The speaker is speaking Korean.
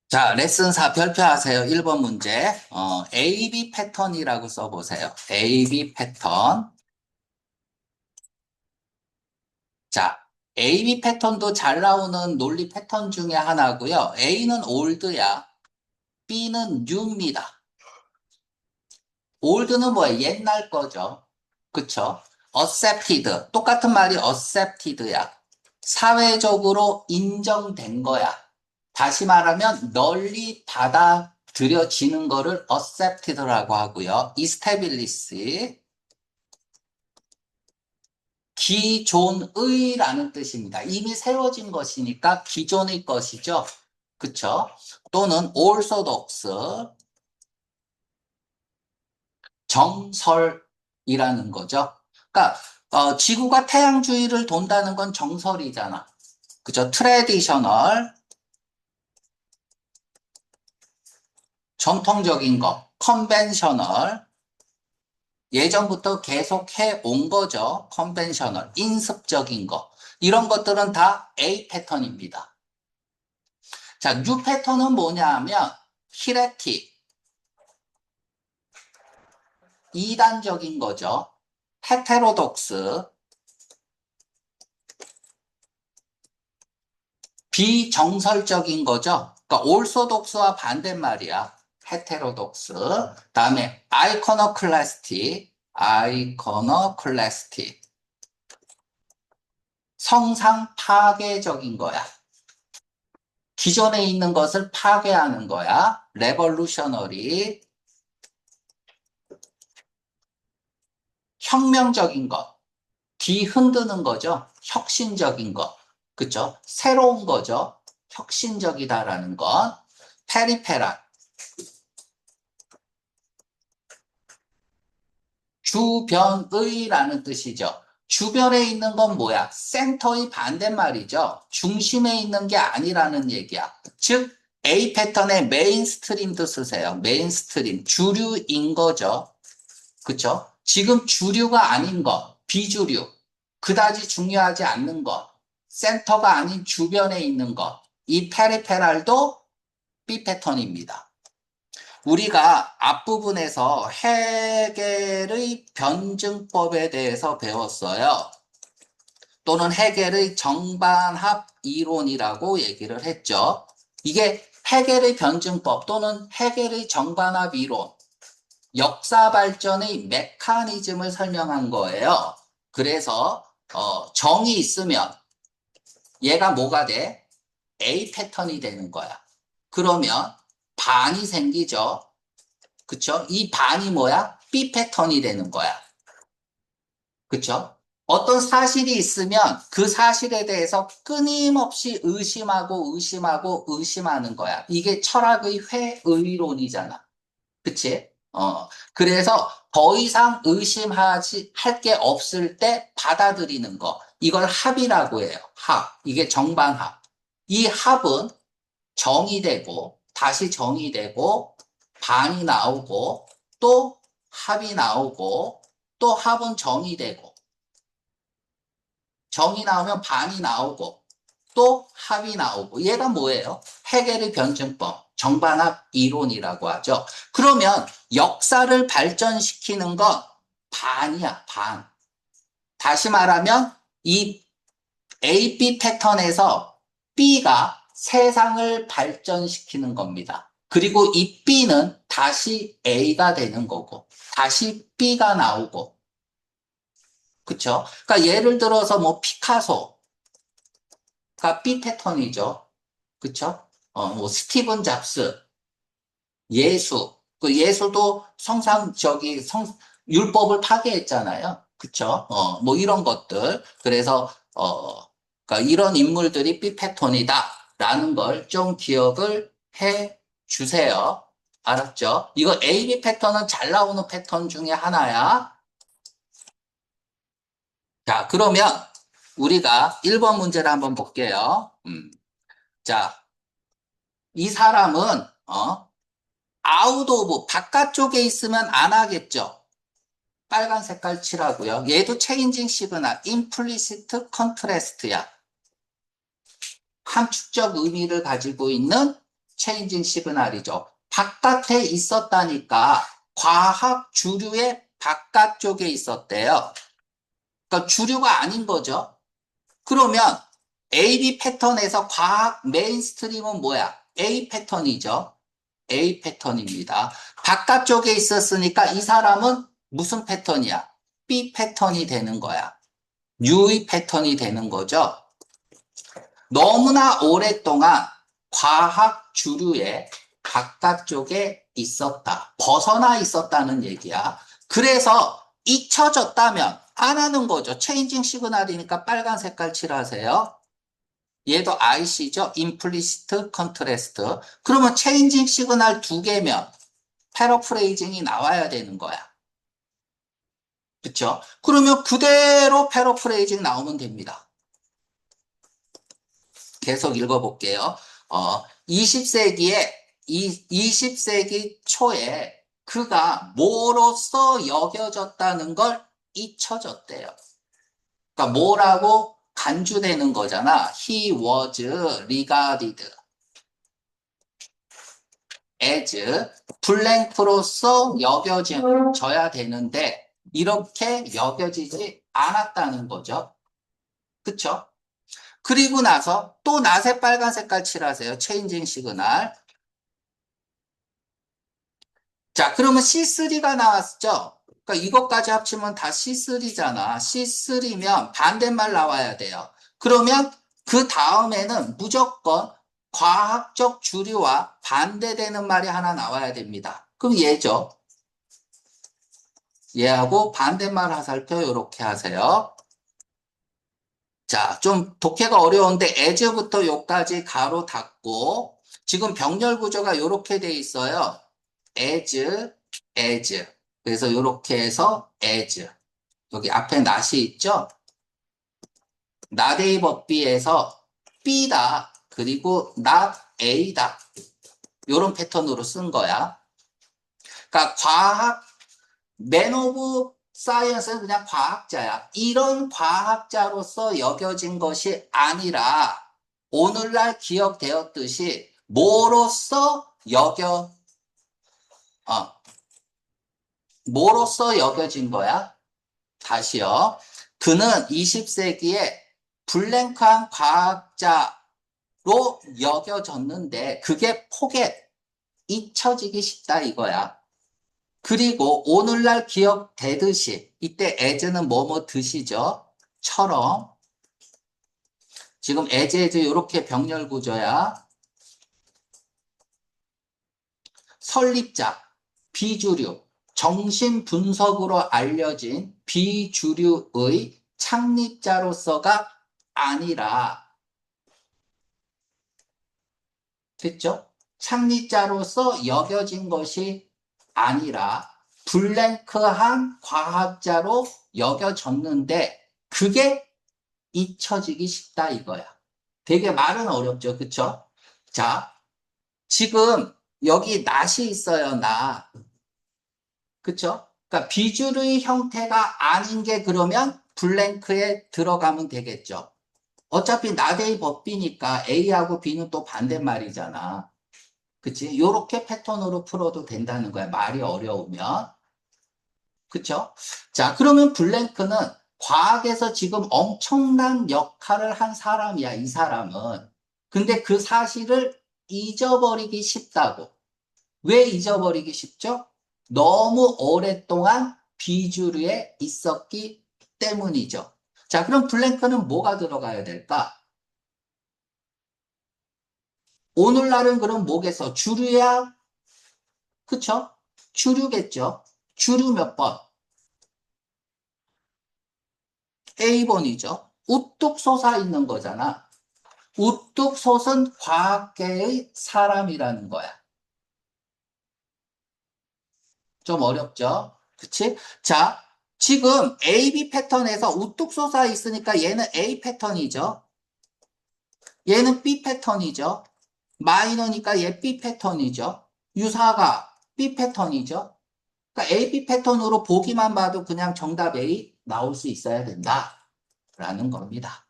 자, 레슨 4 별표하세요. 1번 문제. AB 패턴이라고 써보세요. AB 패턴. 자, AB 패턴도 잘 나오는 논리 패턴 중에 하나고요. A는 올드야. B는 뉴입니다. 올드는 뭐야? 옛날 거죠. 그쵸? accepted. 똑같은 말이 accepted야. 사회적으로 인정된 거야. 다시 말하면 널리 받아들여지는 거를 accepted라고 하고요. establish, 기존의라는 뜻입니다. 이미 세워진 것이니까 기존의 것이죠. 그쵸? 또는 orthodox, 정설이라는 거죠. 그러니까 지구가 태양 주위를 돈다는 건 정설이잖아. 그죠? 트레디셔널, 전통적인 거, 컨벤셔널, 예전부터 계속 해온 거죠. 컨벤셔널, 인습적인 거. 이런 것들은 다 A 패턴입니다. 자, U 패턴은 뭐냐 하면 히레틱, 이단적인 거죠. 헤테로독스, 비정설적인 거죠. 그러니까 올소독스와 반대말이야. 헤테로독스. 다음에 아이코노클라스틱, 아이코노클라스틱. 성상 파괴적인 거야. 기존에 있는 것을 파괴하는 거야. 레볼루셔너리, 혁명적인 것, 뒤흔드는 거죠. 혁신적인 것. 그쵸? 새로운 거죠. 혁신적이다라는 건. 페리페랄, 주변의라는 뜻이죠. 주변에 있는 건 뭐야? 센터의 반대말이죠. 중심에 있는 게 아니라는 얘기야. 즉, A 패턴의 메인스트림도 쓰세요. 메인스트림, 주류인 거죠. 그쵸? 지금 주류가 아닌 것, 비주류, 그다지 중요하지 않는 것, 센터가 아닌 주변에 있는 것, 이 페리페랄도 B 패턴입니다. 우리가 앞부분에서 헤겔의 변증법에 대해서 배웠어요. 또는 헤겔의 정반합 이론이라고 얘기를 했죠. 이게 헤겔의 변증법 또는 헤겔의 정반합 이론, 역사 발전의 메커니즘을 설명한 거예요. 그래서 정이 있으면 얘가 뭐가 돼? A 패턴이 되는 거야. 그러면 반이 생기죠. 그쵸? 이 반이 뭐야? B 패턴이 되는 거야. 그쵸? 어떤 사실이 있으면 그 사실에 대해서 끊임없이 의심하고 의심하고 의심하는 거야. 이게 철학의 회의론이잖아. 그치? 그래서 더 이상 의심하지, 할 게 없을 때 받아들이는 거. 이걸 합이라고 해요. 합. 이게 정반합. 이 합은 정이 되고, 다시 정이 되고, 반이 나오고, 또 합이 나오고, 또 합은 정이 되고, 정이 나오면 반이 나오고, 또 합이 나오고. 얘가 뭐예요? 헤겔의 변증법, 정반합 이론이라고 하죠. 그러면 역사를 발전시키는 건 반이야, 반. 다시 말하면 이 AB 패턴에서 B가 세상을 발전시키는 겁니다. 그리고 이 B는 다시 A가 되는 거고, 다시 B가 나오고, 그쵸? 그러니까 예를 들어서 뭐 피카소가 B 패턴이죠. 그쵸? 뭐 스티븐 잡스, 예수, 그 예수도 율법을 파괴했잖아요. 그쵸? 뭐 이런 것들. 그래서, 그러니까 이런 인물들이 B 패턴이다라는 걸 좀 기억을 해 주세요. 알았죠? 이거 AB 패턴은 잘 나오는 패턴 중에 하나야. 자, 그러면 우리가 1번 문제를 한번 볼게요. 자, 이 사람은, 아웃 오브, 바깥쪽에 있으면 안 하겠죠. 빨간 색깔 칠하고요. 얘도 체인징 시그널, 임플리시트 컨트레스트야. 함축적 의미를 가지고 있는 체인징 시그널이죠. 바깥에 있었다니까 과학 주류의 바깥쪽에 있었대요. 그러니까 주류가 아닌 거죠. 그러면 AB 패턴에서 과학 메인스트림은 뭐야? A 패턴이죠. A 패턴입니다. 바깥쪽에 있었으니까 이 사람은 무슨 패턴이야? B 패턴이 되는 거야. 유의 패턴이 되는 거죠. 너무나 오랫동안 과학 주류의 바깥쪽에 있었다. 벗어나 있었다는 얘기야. 그래서 잊혀졌다면 안 하는 거죠. 체인징 시그널이니까 빨간 색깔 칠하세요. 얘도 IC죠. 임플리시트 컨트레스트. 그러면 체인징 시그널 두 개면 패러프레이징이 나와야 되는 거야. 그쵸? 그러면 그대로 패러프레이징 나오면 됩니다. 계속 읽어볼게요. 20세기에, 20세기 초에 그가 뭐로서 여겨졌다는 걸 잊혀졌대요. 그러니까 뭐라고 간주되는 거잖아. He was regarded as 블랭크로서 여겨져야 되는데 이렇게 여겨지지 않았다는 거죠. 그쵸? 그리고 나서 또 낫에 빨간 색깔 칠하세요. 체인징 시그널. 자, 그러면 C3가 나왔죠? 그러니까 이것까지 합치면 다 C3잖아. C3면 반대말 나와야 돼요. 그러면 그 다음에는 무조건 과학적 주류와 반대되는 말이 하나 나와야 됩니다. 그럼 얘죠. 얘하고 반대말 화살표 이렇게 하세요. 자, 좀 독해가 어려운데 as부터 요까지 가로 닫고 지금 병렬 구조가 이렇게 돼 있어요. as. 그래서 이렇게 해서 as. 여기 앞에 낫이 있죠? not A 법비에서 B다. 그리고 not A다. 이런 패턴으로 쓴 거야. 그러니까 과학, 맨 오브 사이언스는 그냥 과학자야. 이런 과학자로서 여겨진 것이 아니라 오늘날 기억되었듯이 뭐로서 뭐로서 여겨진 거야? 다시요. 그는 20세기에 블랭크한 과학자로 여겨졌는데 그게 폭에 잊혀지기 쉽다 이거야. 그리고 오늘날 기억되듯이 이때 as는 뭐뭐 듯이죠. 처럼 지금 as 이렇게 병렬 구조야. 설립자, 비주류, 정신분석으로 알려진 비주류의 창립자로서가 아니라 됐죠? 창립자로서 여겨진 것이 아니라 블랭크한 과학자로 여겨졌는데 그게 잊혀지기 쉽다 이거야. 되게 말은 어렵죠. 그쵸? 자, 지금 여기 낫이 있어요. 낫. 그쵸? 그러니까 비주류의 형태가 아닌 게 그러면 블랭크에 들어가면 되겠죠. 어차피 나데이 법비니까 A하고 B는 또 반대말이잖아. 그치? 요렇게 패턴으로 풀어도 된다는 거야. 말이 어려우면. 그쵸? 자, 그러면 블랭크는 과학에서 지금 엄청난 역할을 한 사람이야, 이 사람은. 근데 그 사실을 잊어버리기 쉽다고. 왜 잊어버리기 쉽죠? 너무 오랫동안 비주류에 있었기 때문이죠. 자, 그럼 블랭크는 뭐가 들어가야 될까? 오늘날은 그럼 뭐겠어? 주류야? 그쵸? 주류겠죠? 주류 몇 번? A번이죠. 우뚝 솟아 있는 거잖아. 우뚝 솟은 과학계의 사람이라는 거야. 좀 어렵죠? 그치? 자, 지금 AB 패턴에서 우뚝 솟아 있으니까 얘는 A 패턴이죠. 얘는 B 패턴이죠. 마이너니까 얘 B 패턴이죠. 유사가 B 패턴이죠. 그러니까 AB 패턴으로 보기만 봐도 그냥 정답 A 나올 수 있어야 된다. 라는 겁니다.